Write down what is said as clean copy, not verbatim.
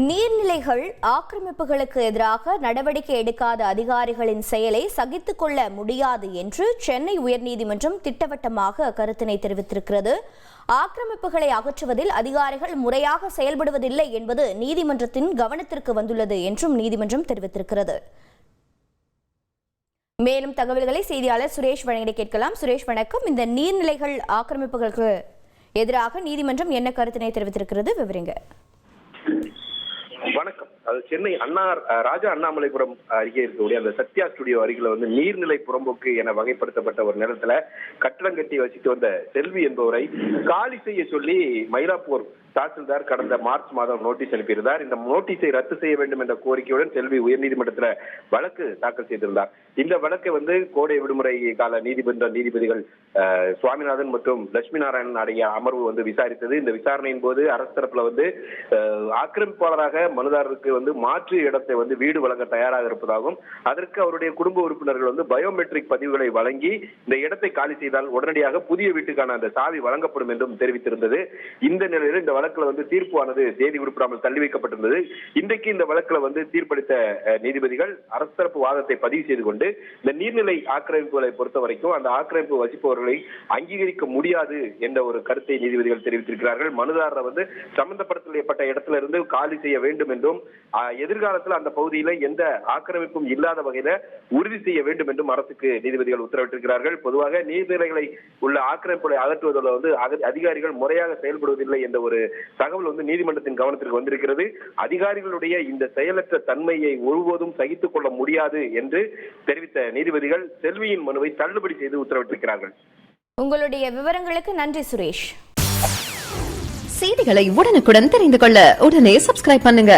நீர்நிலைகள் ஆக்கிரமிப்புகளுக்கு எதிராக நடவடிக்கை எடுக்காத அதிகாரிகளின் செயலை சகித்துக் கொள்ள முடியாது என்று சென்னை உயர்நீதிமன்றம் திட்டவட்டமாக கருத்தினை தெரிவித்திருக்கிறது. ஆக்கிரமிப்புகளை அகற்றுவதில் அதிகாரிகள் முறையாக செயல்படுவதில்லை என்பது நீதிமன்றத்தின் கவனத்திற்கு வந்துள்ளது என்றும் நீதிமன்றம் தெரிவித்திருக்கிறது. மேலும் தகவல்களை செய்தியாளர் சுரேஷ் வழங்கிட கேட்கலாம். சுரேஷ் வணக்கம். இந்த நீர்நிலைகள் ஆக்கிரமிப்புகளுக்கு எதிராக நீதிமன்றம் என்ன கருத்தினை தெரிவித்திருக்கிறது, விவரிங்க. வணக்கம். அது சென்னை ராஜா அண்ணாமலைபுரம் அருகே இருக்கக்கூடிய அந்த சத்யா ஸ்டுடியோ அருகில நீர்நிலை புறம்போக்கு என வகைப்படுத்தப்பட்ட ஒரு நிலத்துல கட்டடம் கட்டி வசித்து வந்த செல்வி என்பவரை காலி செய்ய சொல்லி மயிலாப்பூர் தாசில்தார் கடந்த மார்ச் மாதம் நோட்டீஸ் அனுப்பியிருந்தார். இந்த நோட்டீஸை ரத்து செய்ய வேண்டும் என்ற கோரிக்கையுடன் செல்வி உயர்நீதிமன்றத்தில் வழக்கு தாக்கல் செய்திருந்தார். இந்த வழக்கை கோடை விடுமுறை கால நீதிபதிகள் சுவாமிநாதன் மற்றும் லட்சுமி நாராயணன் அடங்கிய அமர்வு விசாரித்தது. இந்த விசாரணையின் போது அரசு தரப்புல ஆக்கிரமிப்பாளராக மனுதாரருக்கு மாற்று இடத்தை வீடு வழங்க தயாராக இருப்பதாகவும் அதற்கு அவருடைய குடும்ப உறுப்பினர்கள் பயோமெட்ரிக் பதிவுகளை வழங்கி இந்த இடத்தை காலி செய்தால் உடனடியாக புதிய வீட்டுக்கான அந்த சாவி வழங்கப்படும் என்றும் தெரிவித்திருந்தது. இந்த நிலையில் இந்த வழக்குல தீர்ப்பானது தேதி குறிப்பிடாமல் தள்ளி வைக்கப்பட்டிருந்தது. இன்றைக்கு இந்த வழக்குல தீர்ப்பளித்த நீதிபதிகள் அரசு தரப்பு வாதத்தை பதிவு செய்து கொண்டு இந்த நீர்நிலை ஆக்கிரமிப்புகளை பொறுத்த வரைக்கும் அந்த ஆக்கிரமிப்பு வசிப்பவர்களை அங்கீகரிக்க முடியாது என்ற ஒரு கருத்தை நீதிபதிகள் தெரிவித்திருக்கிறார்கள். மனுதாரர் சம்பந்தப்படுத்தப்பட்ட இடத்துல இருந்து காலி செய்ய வேண்டும் என்றும் எதிர்காலத்தில் அந்த பகுதியில எந்த ஆக்கிரமிப்பும் இல்லாத வகையில உறுதி செய்ய வேண்டும் என்றும் அரசுக்கு நீதிபதிகள் உத்தரவிட்டிருக்கிறார்கள். பொதுவாக நீர்நிலைகளை உள்ள ஆக்கிரமிப்புகளை அகற்றுவதில் அதிகாரிகள் முறையாக செயல்படுவதில்லை என்ற ஒரு தகவல் நீதிமன்றத்தின் கவனத்திற்கு வந்திருக்கிறது. அதிகாரிகளுடைய இந்த செயலற்ற தன்மையை ஒருபோதும் சகித்துக் கொள்ள முடியாது என்று தெரிவித்த நீதிபதிகள் செல்வியின் மனுவை தள்ளுபடி செய்து உத்தரவிட்டிருக்கிறார்கள். உங்களுடைய விவரங்களுக்கு நன்றி சுரேஷ். செய்திகளை உடனுக்குடன் தெரிந்து கொள்ள உடனே சப்ஸ்கிரைப் பண்ணுங்க.